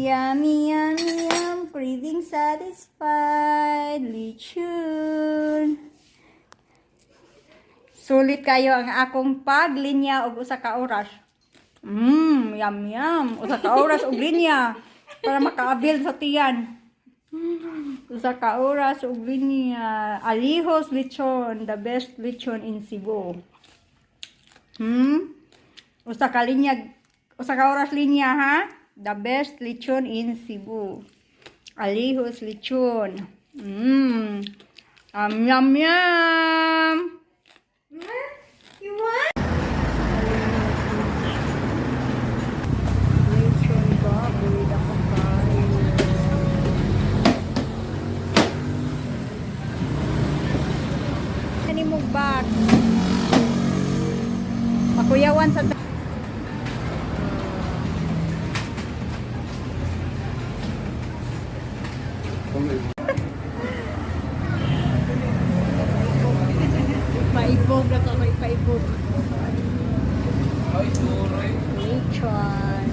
Yummy, yummy, yum. Craving satisfied. Lechon. Sulit kayo ang akong paglinya og usa ka oras. Yum, yum. Usa ka oras og linya para makaabil sa tiyan. Usa ka oras og linya. Alijos lechon, the best lechon in Cebu. Usa ka oras linya ha. The best lechon in Cebu. Alijos lechon. Yum, yum. You want? Lechon baboy na kakain. Ani mo bag. Makuyawan sa paibog na to, may paibog. Lechon.